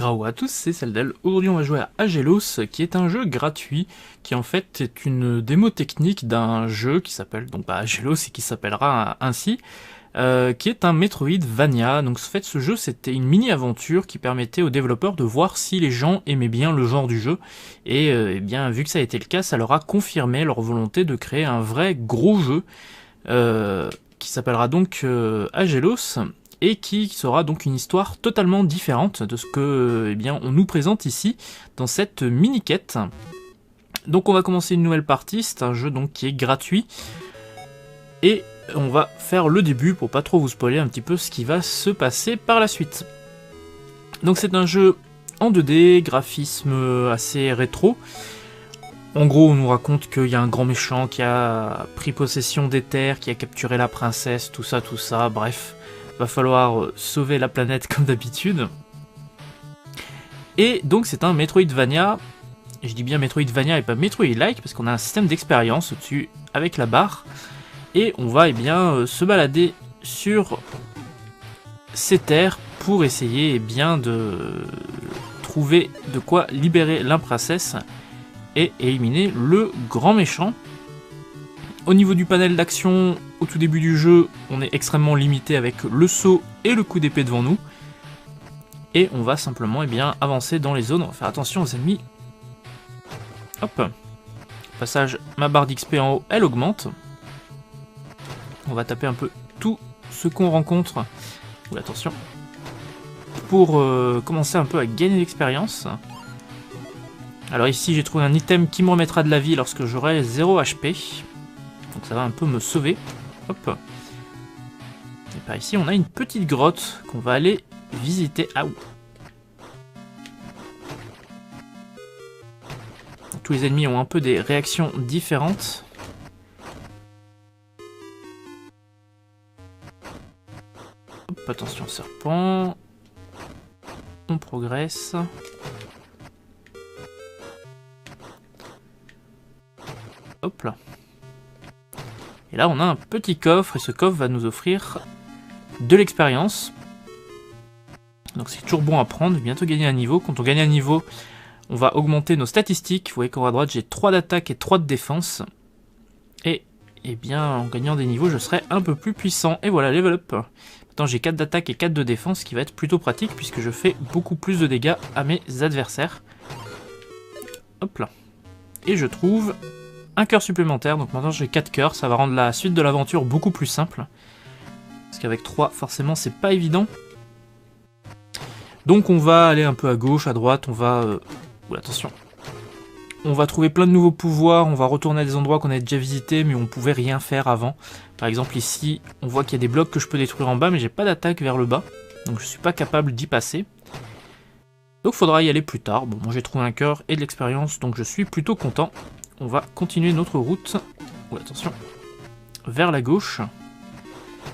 Grau à tous, c'est Celdel. Aujourd'hui on va jouer à Agelos, qui est un jeu gratuit, qui en fait est une démo technique d'un jeu qui s'appelle donc Agelos et qui s'appellera ainsi, qui est un Metroidvania. Donc en fait ce jeu c'était une mini-aventure qui permettait aux développeurs de voir si les gens aimaient bien le genre du jeu, et eh bien vu que ça a été le cas, ça leur a confirmé leur volonté de créer un vrai gros jeu, qui s'appellera donc Agelos, et qui sera donc une histoire totalement différente de ce que eh bien, on nous présente ici dans cette mini-quête. Donc on va commencer une nouvelle partie, c'est un jeu donc qui est gratuit, et on va faire le début pour pas trop vous spoiler un petit peu ce qui va se passer par la suite. Donc c'est un jeu en 2D, graphisme assez rétro. En gros, on nous raconte qu'il y a un grand méchant qui a pris possession des terres, qui a capturé la princesse, tout ça, bref. Va falloir sauver la planète comme d'habitude. Et donc c'est un Metroidvania, et je dis bien Metroidvania et pas Metroid-like, parce qu'on a un système d'expérience au-dessus avec la barre, et on va se balader sur ces terres pour essayer de trouver de quoi libérer la princesse et éliminer le grand méchant. Au niveau du panel d'action, au tout début du jeu, on est extrêmement limité avec le saut et le coup d'épée devant nous. Et on va simplement avancer dans les zones, on va faire attention aux ennemis. Hop. Au passage, ma barre d'XP en haut, elle augmente. On va taper un peu tout ce qu'on rencontre. Oula, attention. Pour commencer un peu à gagner l'expérience. Alors ici, j'ai trouvé un item qui me remettra de la vie lorsque j'aurai 0 HP. Donc ça va un peu me sauver. Hop. Et par ici, on a une petite grotte qu'on va aller visiter. Ah ouh. Tous les ennemis ont un peu des réactions différentes. Hop, attention serpent. On progresse. Hop là. Et là, on a un petit coffre, et ce coffre va nous offrir de l'expérience. Donc c'est toujours bon à prendre, bientôt gagner un niveau. Quand on gagne un niveau, on va augmenter nos statistiques. Vous voyez qu'en haut à droite, j'ai 3 d'attaque et 3 de défense. Et en gagnant des niveaux, je serai un peu plus puissant. Et voilà, level up. Maintenant, j'ai 4 d'attaque et 4 de défense, ce qui va être plutôt pratique, puisque je fais beaucoup plus de dégâts à mes adversaires. Hop là. Et je trouve un cœur supplémentaire, donc maintenant j'ai 4 cœurs, ça va rendre la suite de l'aventure beaucoup plus simple. Parce qu'avec 3, forcément, c'est pas évident. Donc on va aller un peu à gauche, à droite, on va... attention. On va trouver plein de nouveaux pouvoirs, on va retourner à des endroits qu'on a déjà visités, mais on pouvait rien faire avant. Par exemple ici, on voit qu'il y a des blocs que je peux détruire en bas, mais j'ai pas d'attaque vers le bas. Donc je suis pas capable d'y passer. Donc faudra y aller plus tard. Bon, moi j'ai trouvé un cœur et de l'expérience, donc je suis plutôt content. On va continuer notre route, attention, vers la gauche,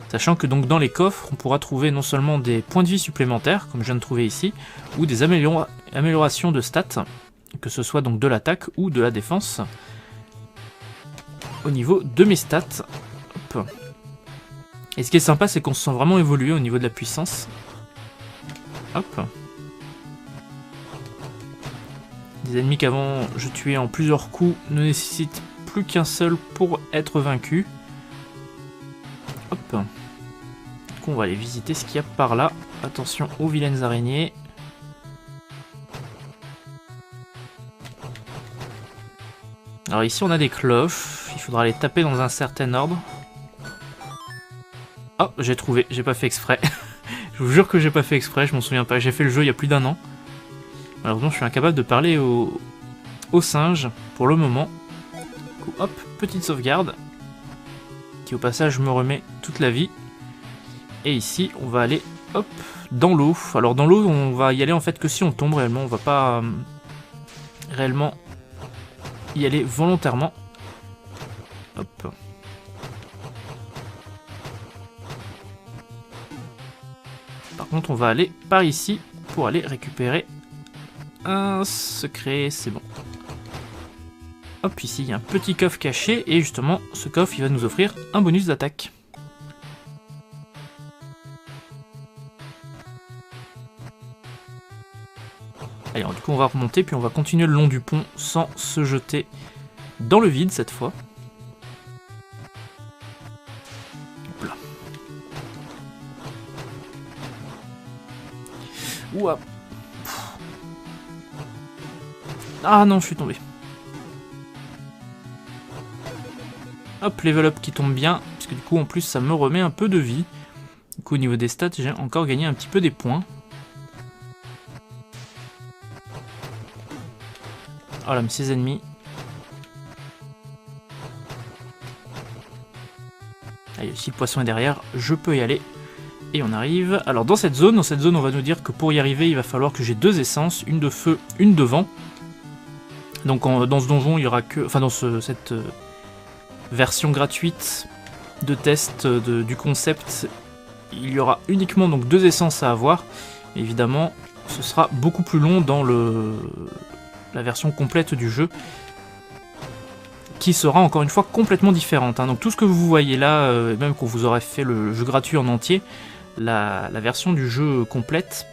sachant que donc dans les coffres, on pourra trouver non seulement des points de vie supplémentaires, comme je viens de trouver ici, ou des améliorations de stats, que ce soit donc de l'attaque ou de la défense, au niveau de mes stats. Hop. Et ce qui est sympa, c'est qu'on se sent vraiment évoluer au niveau de la puissance. Hop. Des ennemis qu'avant je tuais en plusieurs coups ne nécessitent plus qu'un seul pour être vaincu. Hop. Donc on va aller visiter ce qu'il y a par là. Attention aux vilaines araignées. Alors ici on a des cloches. Il faudra les taper dans un certain ordre. Oh, j'ai trouvé. J'ai pas fait exprès. Je vous jure que j'ai pas fait exprès. Je m'en souviens pas. J'ai fait le jeu il y a plus d'1 an. Malheureusement, je suis incapable de parler au singe pour le moment. Hop, petite sauvegarde. Qui au passage me remet toute la vie. Et ici, on va aller hop, dans l'eau. Alors dans l'eau, on va y aller en fait que si on tombe réellement. On va pas réellement y aller volontairement. Hop. Par contre, on va aller par ici pour aller récupérer un secret, c'est bon. Hop, ici il y a un petit coffre caché, et justement ce coffre il va nous offrir un bonus d'attaque. Allez, alors, du coup on va remonter, puis on va continuer le long du pont sans se jeter dans le vide cette fois. Hop là. Ouah. Ah non, je suis tombé. Hop, level up qui tombe bien, parce que du coup en plus ça me remet un peu de vie. Du coup au niveau des stats, j'ai encore gagné un petit peu des points. Voilà, mais ces ennemis. Allez, si le poisson est derrière, je peux y aller. Et on arrive. Alors dans cette zone, on va nous dire que pour y arriver, il va falloir que j'ai 2 essences, une de feu, une de vent. Donc dans ce donjon, il y aura que... Enfin dans cette version gratuite de test du concept, il y aura uniquement donc 2 essences à avoir. Et évidemment, ce sera beaucoup plus long dans la version complète du jeu, qui sera encore une fois complètement différente. Donc tout ce que vous voyez là, même quand vous aurez fait le jeu gratuit en entier, la version du jeu complète,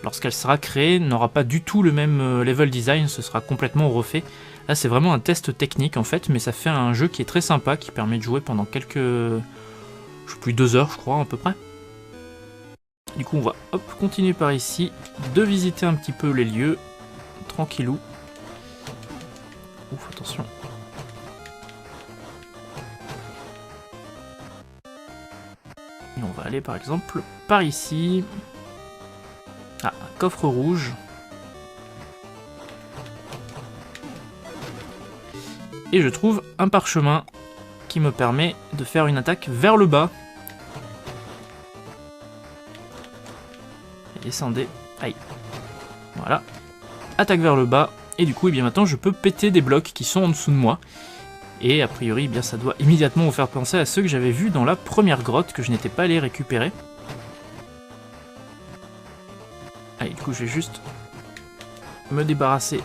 lorsqu'elle sera créée, n'aura pas du tout le même level design, ce sera complètement refait. Là c'est vraiment un test technique en fait, mais ça fait un jeu qui est très sympa, qui permet de jouer pendant quelques... je sais plus, 2 heures je crois à peu près. Du coup on va hop, continuer par ici, de visiter un petit peu les lieux, tranquillou. Ouf, attention. Et on va aller par exemple par ici. Ah, un coffre rouge. Et je trouve un parchemin qui me permet de faire une attaque vers le bas. Et descendez. Aïe. Voilà. Attaque vers le bas. Et du coup, eh bien, maintenant, je peux péter des blocs qui sont en dessous de moi. Et a priori, eh bien, ça doit immédiatement vous faire penser à ceux que j'avais vus dans la première grotte que je n'étais pas allé récupérer. Allez, du coup, je vais juste me débarrasser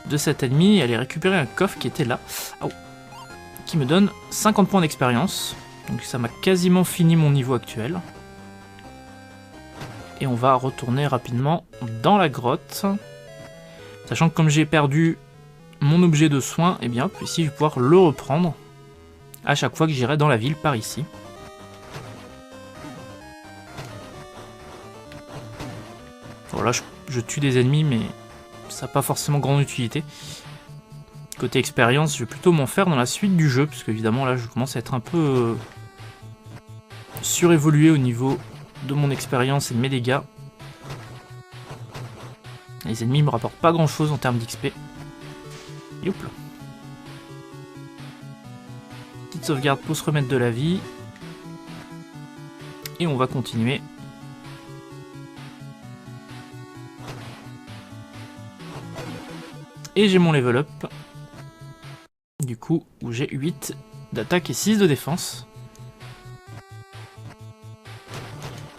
de cet ennemi et aller récupérer un coffre qui était là. Oh. Qui me donne 50 points d'expérience. Donc ça m'a quasiment fini mon niveau actuel. Et on va retourner rapidement dans la grotte. Sachant que comme j'ai perdu mon objet de soin, et bien ici je vais pouvoir le reprendre à chaque fois que j'irai dans la ville par ici. Voilà, je tue des ennemis, mais ça n'a pas forcément grande utilité. Côté expérience, je vais plutôt m'en faire dans la suite du jeu, parce qu'évidemment là je commence à être un peu surévolué au niveau de mon expérience et de mes dégâts. Les ennemis me rapportent pas grand chose en termes d'XP. Youp. Petite sauvegarde pour se remettre de la vie. Et on va continuer. Et j'ai mon level up. Du coup, où j'ai 8 d'attaque et 6 de défense.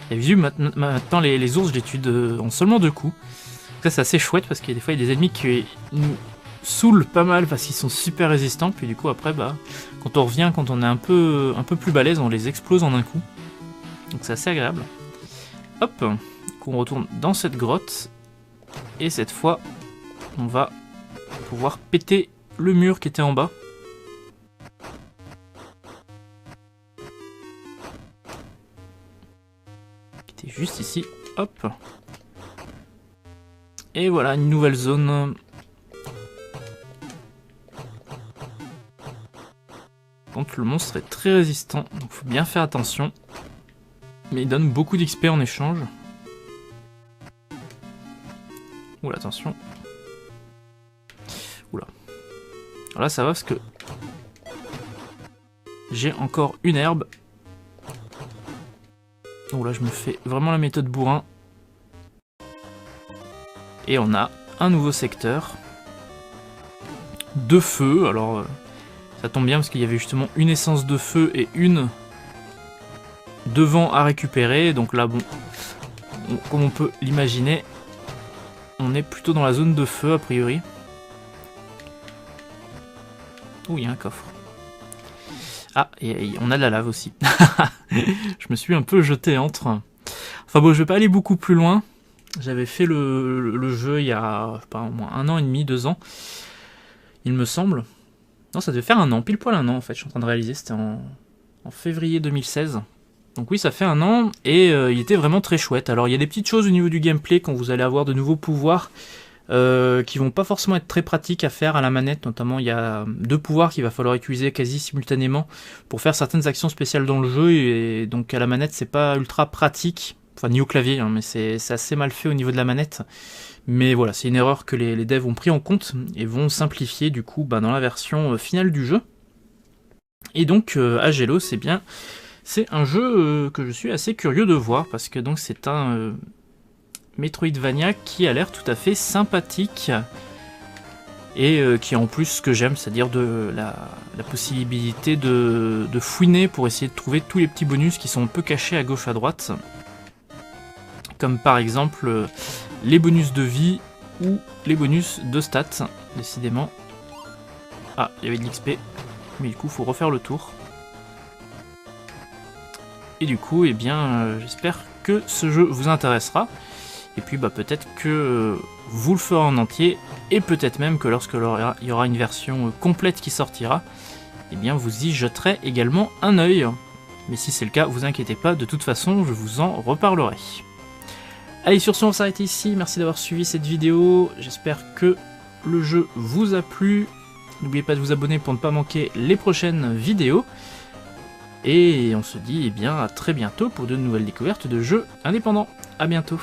Et vu maintenant les ours, je les tue en seulement 2 coups. Ça c'est assez chouette parce qu'il y a des fois il y a des ennemis qui nous saoulent pas mal parce qu'ils sont super résistants. Puis du coup après, bah, quand on revient, quand on est un peu plus balèze, on les explose en un coup. Donc c'est assez agréable. Hop, du coup on retourne dans cette grotte. Et cette fois, on va pouvoir péter le mur qui était en bas. Qui était juste ici. Hop. Et voilà, une nouvelle zone. Donc le monstre est très résistant, donc faut bien faire attention. Mais il donne beaucoup d'XP en échange. Oula, attention. Oula. Alors là ça va parce que j'ai encore une herbe. Donc là je me fais vraiment la méthode bourrin. Et on a un nouveau secteur de feu. Alors ça tombe bien parce qu'il y avait justement une essence de feu et une de vent à récupérer. Donc là bon, comme on peut l'imaginer, on est plutôt dans la zone de feu a priori. Oh, il y a un coffre. Ah, et on a de la lave aussi. Je me suis un peu jeté entre. Enfin bon, je vais pas aller beaucoup plus loin. J'avais fait le jeu il y a pas au moins 1 an et demi, 2 ans, il me semble. Non, ça devait faire 1 an, pile poil 1 an en fait, je suis en train de réaliser, c'était en février 2016. Donc oui, ça fait 1 an, et il était vraiment très chouette. Alors il y a des petites choses au niveau du gameplay, quand vous allez avoir de nouveaux pouvoirs, qui vont pas forcément être très pratiques à faire à la manette. Notamment, il y a 2 pouvoirs qu'il va falloir utiliser quasi simultanément pour faire certaines actions spéciales dans le jeu, et donc à la manette c'est pas ultra pratique, enfin ni au clavier, hein, mais c'est assez mal fait au niveau de la manette. Mais voilà, c'est une erreur que les devs ont pris en compte et vont simplifier du coup dans la version finale du jeu. Et donc Agelos, c'est bien, c'est un jeu que je suis assez curieux de voir, parce que donc c'est un Metroidvania qui a l'air tout à fait sympathique, et qui a en plus ce que j'aime, c'est-à-dire de la possibilité de fouiner pour essayer de trouver tous les petits bonus qui sont un peu cachés à gauche à droite, comme par exemple les bonus de vie ou les bonus de stats, décidément. Ah, il y avait de l'XP, mais du coup faut refaire le tour. Et du coup, eh bien, j'espère que ce jeu vous intéressera. Et puis peut-être que vous le ferez en entier, et peut-être même que lorsque il y aura une version complète qui sortira, eh bien vous y jeterez également un œil. Mais si c'est le cas, vous inquiétez pas, de toute façon, je vous en reparlerai. Allez, sur ce, on va s'arrêter ici. Merci d'avoir suivi cette vidéo. J'espère que le jeu vous a plu. N'oubliez pas de vous abonner pour ne pas manquer les prochaines vidéos. Et on se dit eh bien à très bientôt pour de nouvelles découvertes de jeux indépendants. A bientôt.